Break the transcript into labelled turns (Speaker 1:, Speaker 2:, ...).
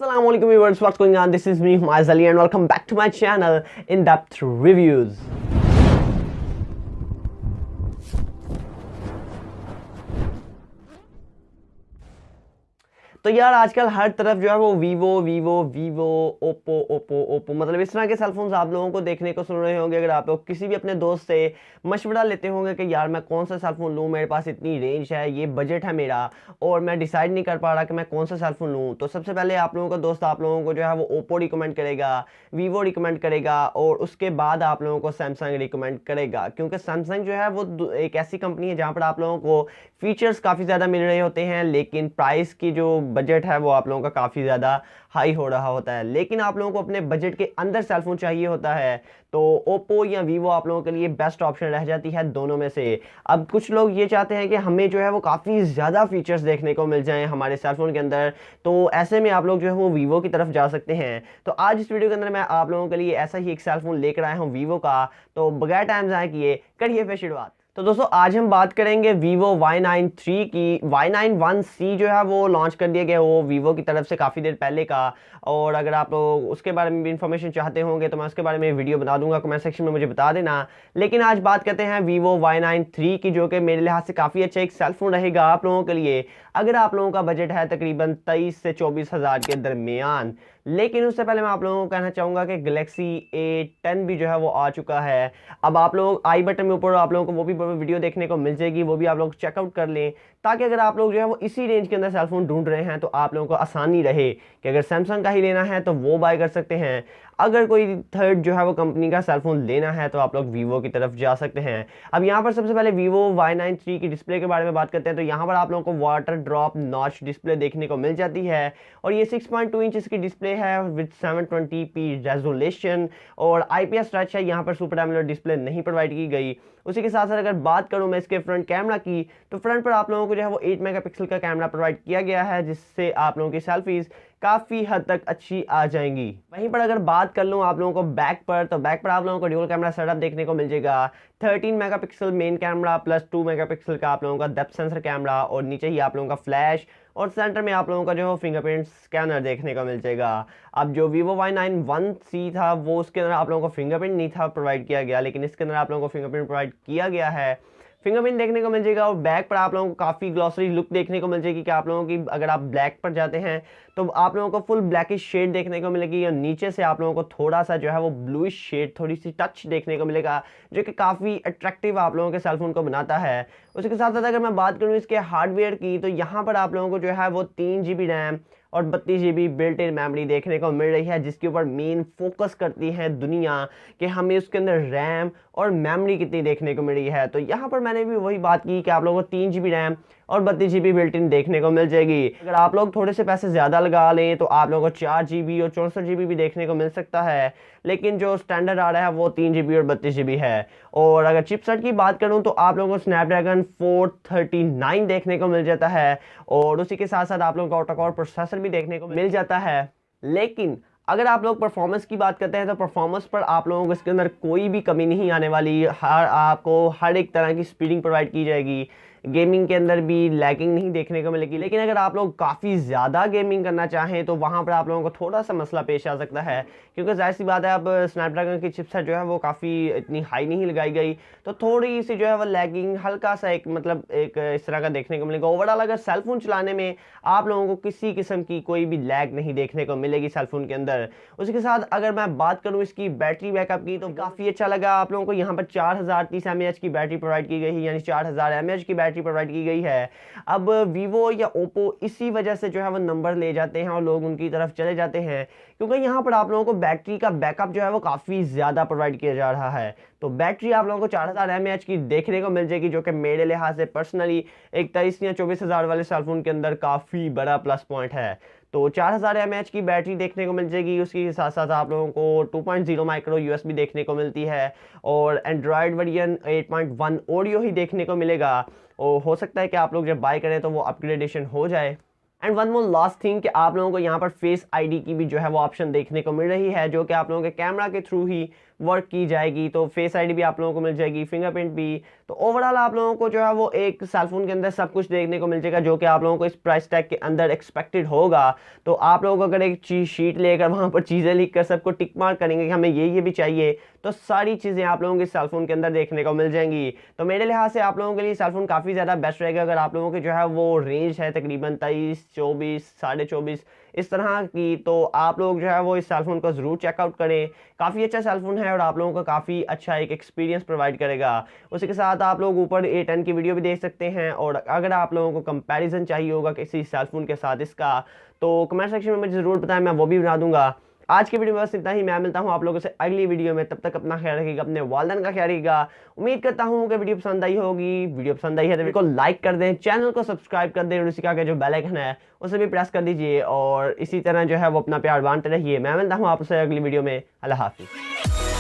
Speaker 1: Assalamualaikum viewers, what's going on? This is me, Humayz Ali, and welcome back to my channel, In-Depth Reviews. तो यार आजकल हर तरफ जो है वो वीवो ओप्पो मतलब इस तरह के सेलफोन्स आप लोगों को देखने को सुन रहे होंगे। अगर आप लोग किसी भी अपने दोस्त से मशवरा लेते होंगे कि यार मैं कौन सा सेलफोन लूँ, मेरे पास इतनी रेंज है, ये बजट है मेरा और मैं डिसाइड नहीं कर पा रहा कि मैं कौन सा सेलफोन लूँ, तो सबसे पहले आप लोगों का दोस्त आप लोगों को जो है वो ओप्पो रिकमेंड करेगा, वीवो रिकमेंड करेगा और उसके बाद आप लोगों को सैमसंग रिकमेंड करेगा। क्योंकि सैमसंग जो है वो एक ऐसी कंपनी है जहाँ पर आप लोगों को फीचर्स काफ़ी ज़्यादा मिल रहे होते हैं, लेकिन प्राइस की जो बजट है वो आप लोगों का काफ़ी ज़्यादा हाई हो रहा होता है। लेकिन आप लोगों को अपने बजट के अंदर सेलफोन चाहिए होता है तो ओप्पो या वीवो आप लोगों के लिए बेस्ट ऑप्शन रह जाती है दोनों में से। अब कुछ लोग ये चाहते हैं कि हमें जो है वो काफ़ी ज़्यादा फीचर्स देखने को मिल जाएं हमारे सेलफोन के अंदर, तो ऐसे में आप लोग जो है वो वीवो की तरफ जा सकते हैं। तो आज इस वीडियो के अंदर मैं आप लोगों के लिए ऐसा ही एक सेलफोन लेकर आया हूँ वीवो का, तो बगैर टाइम ज़ाया किए करिए फिर शुरुआत। तो दोस्तों आज हम बात करेंगे Vivo Y93 की। Y91C जो है वो लॉन्च कर दिया गया वो वीवो की तरफ से काफ़ी देर पहले का, और अगर आप लोग उसके बारे में भी इंफॉर्मेशन चाहते होंगे तो मैं उसके बारे में वीडियो बना दूंगा, कमेंट सेक्शन में मुझे बता देना। लेकिन आज बात करते हैं Vivo Y93 की, जो कि मेरे लिहाज से काफ़ी अच्छा एक सेलफोन रहेगा आप लोगों के लिए अगर आप लोगों का बजट है तकरीबन 23 से 24 हज़ार के दरमियान। लेकिन उससे पहले मैं आप लोगों को कहना चाहूँगा कि गैलेक्सी A10 भी जो है वो आ चुका है। अब आप लोग आई बटन में ऊपर आप लोगों को वो भी वीडियो देखने को मिल जाएगी, वो भी आप लोग चेकआउट कर लें, ताकि अगर आप लोग जो है वो इसी रेंज के अंदर सेलफोन ढूंढ रहे हैं तो आप लोगों को आसानी रहे कि अगर सैमसंग का ही लेना है तो वो बाय कर सकते हैं, अगर कोई थर्ड जो है वो कंपनी का सेलफोन लेना है तो आप लोग वीवो की तरफ जा सकते हैं। अब यहाँ पर सबसे पहले Vivo Y93 की डिस्प्ले के बारे में बात करते हैं। तो यहाँ पर आप लोगों को वाटर ड्रॉप नॉच डिस्प्ले देखने को मिल जाती है और ये 6.2 इंच की डिस्प्ले है विद 720p रेजोल्यूशन और IPS टच है। यहाँ पर सुपर एमोलेड डिस्प्ले नहीं प्रोवाइड की गई। उसी के साथ साथ अगर बात करूँ मैं इसके फ्रंट कैमरा की, तो फ्रंट पर आप लोगों को जो है वो 8 मेगापिक्सल का कैमरा प्रोवाइड किया गया है, जिससे आप लोगों की सेल्फीज काफ़ी हद तक अच्छी आ जाएंगी। वहीं पर अगर बात कर लूँ आप लोगों को बैक पर, तो बैक पर आप लोगों को ड्यूल कैमरा सेटअप देखने को मिल जाएगा। 13 megapixel main camera plus 2 megapixel का आप लोगों का डेप्थ सेंसर कैमरा और नीचे ही आप लोगों का फ्लैश, और सेंटर में आप लोगों का जो है फिंगरप्रिंट स्कैनर देखने को मिल जाएगा। अब जो Vivo Y91C था वो उसके अंदर आप लोगों को फिंगरप्रिंट नहीं था प्रोवाइड किया गया, लेकिन इसके अंदर आप लोगों को फिंगरप्रिंट प्रोवाइड किया गया है, फिंगरप्रिंट देखने को मिल जाएगा। और बैक पर आप लोगों को काफ़ी ग्लॉसरी लुक देखने को मिल जाएगी कि आप लोगों की अगर आप ब्लैक पर जाते हैं तो आप लोगों को फुल ब्लैकिश शेड देखने को मिलेगी और नीचे से आप लोगों को थोड़ा सा जो है वो ब्लूइश शेड, थोड़ी सी टच देखने को मिलेगा, जो कि काफ़ी अट्रैक्टिव आप लोगों के सेलफोन को बनाता है। उसके साथ साथ अगर मैं बात करूँ इसके हार्डवेयर की, तो यहाँ पर आप लोगों को जो है वो 3 GB रैम और 32 GB बिल्ट इन मेमोरी देखने को मिल रही है, जिसके ऊपर मेन फोकस करती है दुनिया कि हमें उसके अंदर रैम और मेमोरी कितनी देखने को मिल रही है। तो यहाँ पर मैंने भी वही बात की कि आप लोगों को 3 GB रैम और 32 GB बिल्ट इन देखने को मिल जाएगी। अगर आप लोग थोड़े से पैसे ज़्यादा लगा लें तो आप लोगों को 4 GB और 64 GB भी देखने को मिल सकता है, लेकिन जो स्टैंडर्ड आ रहा है वो 3 GB और 32 GB है। और अगर चिपसेट की बात करूं तो आप लोगों को स्नैपड्रैगन 439 देखने को मिल जाता है और उसी के साथ साथ आप लोगों को ऑक्टा कोर प्रोसेसर भी देखने को मिल जाता है। लेकिन अगर आप लोग परफॉर्मेंस की बात करते हैं तो परफॉर्मेंस पर आप लोगों को इसके अंदर कोई भी कमी नहीं आने वाली। आपको हर एक तरह की स्पीडिंग प्रोवाइड की जाएगी, गेमिंग के अंदर भी लैगिंग नहीं देखने को मिलेगी। लेकिन अगर आप लोग काफ़ी ज़्यादा गेमिंग करना चाहें तो वहाँ पर आप लोगों को थोड़ा सा मसला पेश आ सकता है, क्योंकि जाहिर सी बात है अब स्नैपड्रैगन की चिपसेट जो है वो काफ़ी इतनी हाई नहीं लगाई गई, तो थोड़ी सी जो है वो लैगिंग हल्का सा एक मतलब एक इस तरह का देखने को मिलेगा। ओवरऑल अगर सेलफोन चलाने में आप लोगों को किसी किस्म की कोई भी लैग नहीं देखने को मिलेगी सेलफोन के अंदर। उसके साथ अगर मैं बात करूँ इसकी बैटरी बैकअप की, तो काफ़ी अच्छा लगा आप लोगों को। यहाँ पर 4030 mAh की बैटरी प्रोवाइड की गई है, यानी 4000 mAh की बैटरी प्रोवाइड की गई है। अब वीवो या ओप्पो इसी वजह से जो है वो नंबर ले जाते हैं और लोग उनकी तरफ चले जाते हैं, क्योंकि यहाँ पर आप लोगों को बैटरी का बैकअप जो है वो काफ़ी ज़्यादा प्रोवाइड किया जा रहा है। तो बैटरी आप लोगों को 4000 mAh की देखने को मिल जाएगी, जो कि मेरे लिहाज से पर्सनली एक 23 या 24 हज़ार वाले सेलफोन के अंदर काफ़ी बड़ा प्लस पॉइंट है। तो 4000 mAh की बैटरी देखने को मिल जाएगी। उसके साथ साथ आप लोगों को 2.0 माइक्रो USB देखने को मिलती है और एंड्रॉयड वर्जन 8.1 ऑडियो ही देखने को मिलेगा। और हो सकता है कि आप लोग जब बाय करें तो वो अपग्रेडेशन हो जाए। And one more last thing कि आप लोगों को यहाँ पर फेस आईडी की भी जो है वो ऑप्शन देखने को मिल रही है, जो कि आप लोगों के कैमरा के थ्रू ही वर्क की जाएगी। तो फेस आईडी भी आप लोगों को मिल जाएगी, फिंगरप्रिंट भी। तो ओवरऑल आप लोगों को जो है वो एक सेलफोन के अंदर सब कुछ देखने को मिल जाएगा, जो कि आप लोगों को इस प्राइस टैग के अंदर एक्सपेक्टेड होगा। तो आप लोग अगर एक चीज शीट लेकर वहां पर चीजें लिख कर सबको टिक मार्क करेंगे कि हमें ये भी चाहिए, तो सारी चीजें आप लोगों के सेलफोन के अंदर देखने को मिल जाएंगी। तो मेरे लिहाज से आप लोगों के लिए सेलफोन काफी ज्यादा बेस्ट रहेगा अगर आप लोगों की जो है वो रेंज है तकरीबन 23, 24, 24.5 इस तरह की। तो आप लोग जो है वो इस सेलफोन को जरूर चेकआउट करें। काफ़ी अच्छा सेलफोन है और आप लोगों को काफ़ी अच्छा एक एक्सपीरियंस प्रोवाइड करेगा। उसी के साथ आप लोग ऊपर A10 की वीडियो भी देख सकते हैं, और अगर आप लोगों को कंपैरिजन चाहिए होगा किसी सेलफोन के साथ इसका, तो कमेंट सेक्शन में मुझे ज़रूर बताएं, मैं वो भी बना दूंगा। आज की वीडियो में बस इतना ही। मैं मिलता हूं आप लोगों से अगली वीडियो में, तब तक अपना ख्याल रखिएगा, अपने वालिदैन का ख्याल रखिएगा। उम्मीद करता हूं कि वीडियो पसंद आई होगी। वीडियो पसंद आई है तो वीडियो को लाइक कर दें, चैनल को सब्सक्राइब कर दें, और उसी के आगे जो बेल आइकन है उसे भी प्रेस कर दीजिए, और इसी तरह जो है वो अपना प्यार बांटते रहिए। मैं मिलता हूं आपसे अगली वीडियो में। अल्लाह हाफिज़।